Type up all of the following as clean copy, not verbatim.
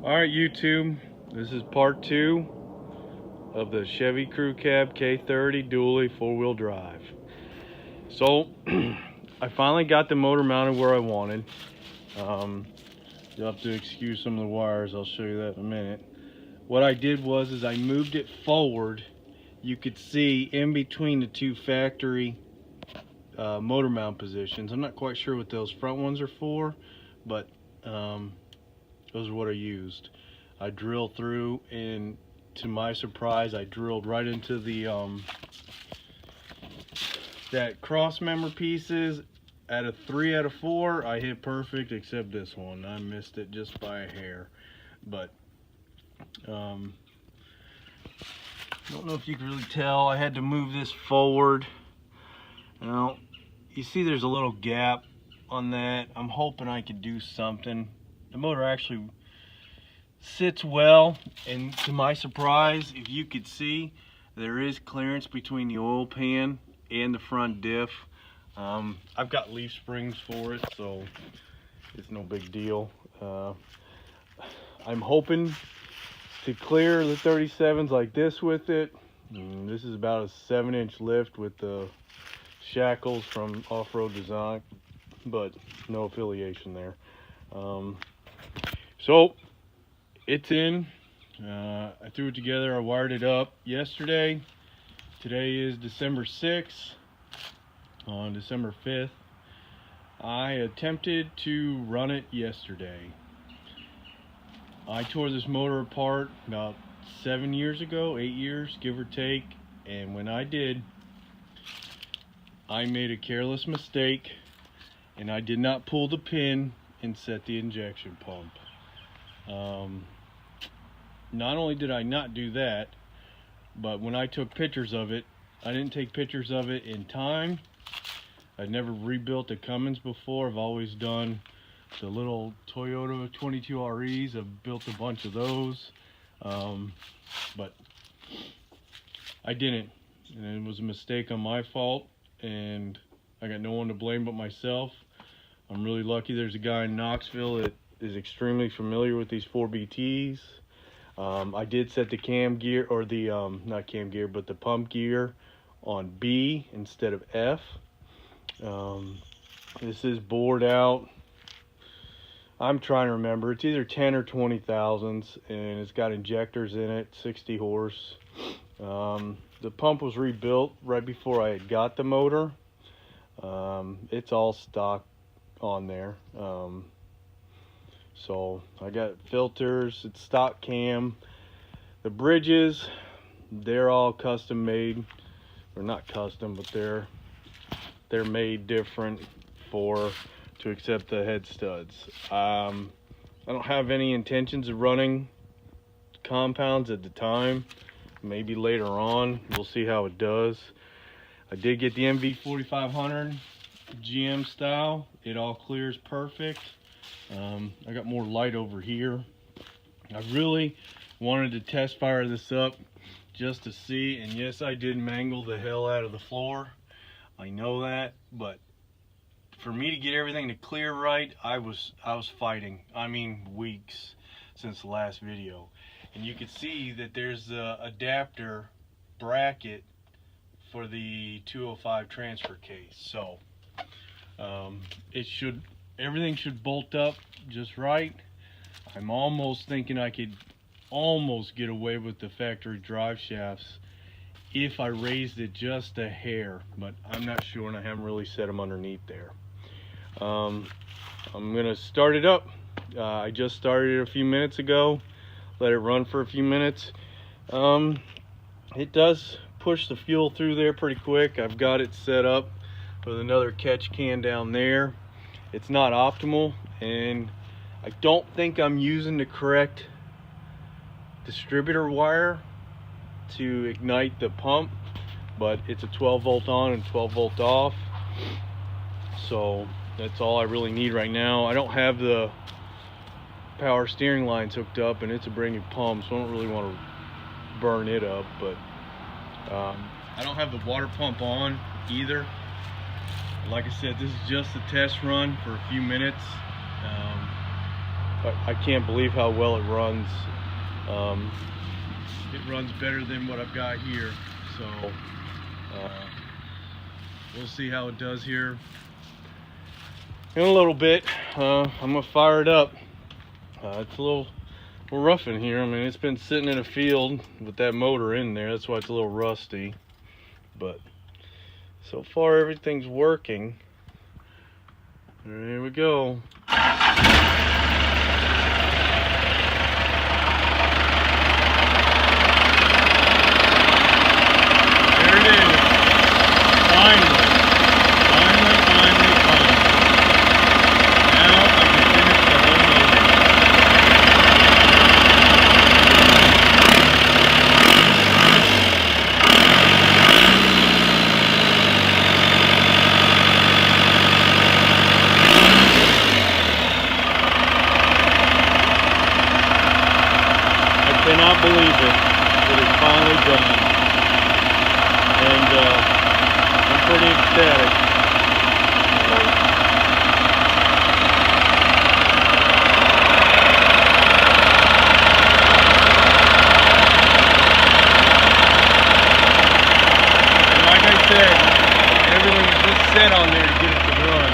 Alright YouTube, this is part 2 of the Chevy Crew Cab K30 dually 4-wheel drive. So I finally got the motor mounted where I wanted. You'll have to excuse some of the wires, I'll show you that in a minute. What I did was I moved it forward. You could see in between the two factory motor mount positions. I'm not quite sure what those front ones are for, but those are what I used. I drilled through, and to my surprise, I drilled right into the that cross member pieces. At a 3 out of 4, I hit perfect, except this one. I missed it just by a hair. But I don't know if you can really tell. I had to move this forward. Now, you see there's a little gap on that. I'm hoping I could do something. The motor actually sits well, and to my surprise, if you could see, there is clearance between the oil pan and the front diff. I've got leaf springs for it, so it's no big deal. I'm hoping to clear the 37s like this with it. This is about a 7-inch lift with the shackles from Off-Road Design, but no affiliation there. So it's in. I threw it together. I wired it up yesterday. Today is December 6th. On December 5th, I attempted to run it yesterday. I tore this motor apart about 7 years ago, 8 years, give or take, and when I did, I made a careless mistake, and I did not pull the pin and set the injection pump. Not only did I not do that, but when I took pictures of it, I didn't take pictures of it in time. I've never rebuilt a Cummins before. I've always done the little Toyota 22 REs. I've built a bunch of those, but I didn't, and it was a mistake on my fault, and I got no one to blame but myself. I'm really lucky there's a guy in Knoxville that is extremely familiar with these 4BTs. I did set the cam gear, or the not cam gear, but the pump gear on B instead of F. This is bored out. I'm trying to remember. It's either 10 or 20 thousandths, and it's got injectors in it, 60 horse. The pump was rebuilt right before I had got the motor. It's all stock on there. So I got filters. It's stock cam. The bridges, they're all custom made. Or not custom, but they're made different to accept the head studs. I don't have any intentions of running compounds at the time. Maybe later on, we'll see how it does. I did get the MV4500 GM style. It all clears perfect. I got more light over here. I really wanted to test fire this up just to see, and yes, I did mangle the hell out of the floor. I know that, but for me to get everything to clear right, I was fighting. I mean, weeks since the last video. And you can see that there's the adapter bracket for the 205 transfer case. So everything should bolt up just right. I'm almost thinking I could almost get away with the factory drive shafts if I raised it just a hair, but I'm not sure, and I haven't really set them underneath there. I'm gonna start it up. I just started it a few minutes ago. Let it run for a few minutes. It does push the fuel through there pretty quick. I've got it set up with another catch can down there. It's not optimal, and I don't think I'm using the correct distributor wire to ignite the pump, but it's a 12 volt on and 12 volt off, so that's all I really need right now. I don't have the power steering lines hooked up, and it's a brand new pump, so I don't really want to burn it up, but I don't have the water pump on either. Like I said, this is just a test run for a few minutes. I can't believe how well it runs. It runs better than what I've got here, so we'll see how it does here in a little bit. I'm gonna fire it up. It's a little rough in here. I mean, it's been sitting in a field with that motor in there. That's why it's a little rusty, but so far everything's working. There we go. I cannot believe it. It is finally done. And I'm pretty ecstatic. And like I said, everything is just set on there to get it to run.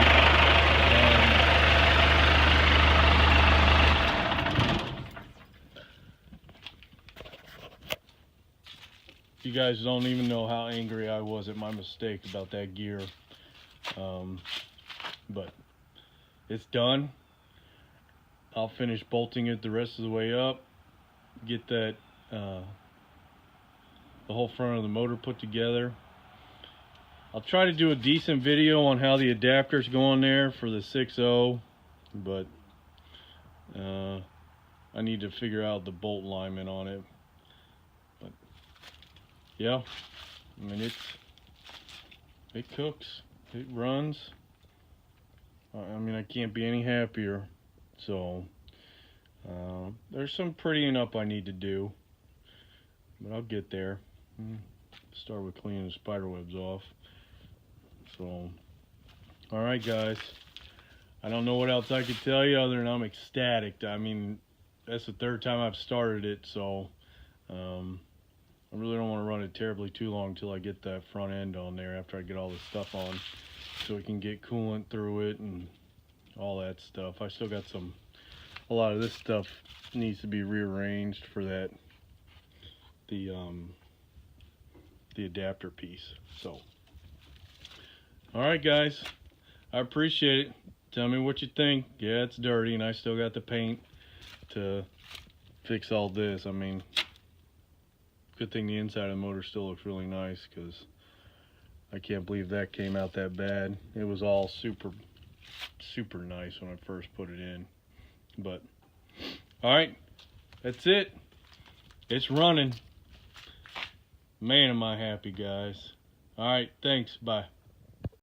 You guys don't even know how angry I was at my mistake about that gear. But it's done. I'll finish bolting it the rest of the way up, get that the whole front of the motor put together. I'll try to do a decent video on how the adapters go on there for the 6.0, but I need to figure out the bolt alignment on it. But yeah, I mean, it cooks, it runs. I mean, I can't be any happier. So there's some prettying up I need to do, but I'll get there. Start with cleaning the spider webs off. So alright guys, I don't know what else I could tell you other than I'm ecstatic. I mean, that's the third time I've started it, so I really don't want to run it terribly too long until I get that front end on there after I get all this stuff on, so we can get coolant through it and all that stuff. I still got a lot of this stuff needs to be rearranged for that, the adapter piece. So alright guys, I appreciate it. Tell me what you think. Yeah, it's dirty and I still got the paint to fix all this. I mean, good thing the inside of the motor still looks really nice, because I can't believe that came out that bad. It was all super nice when I first put it in. But alright, that's it. It's running. Man, am I happy, guys. Alright, thanks. Bye.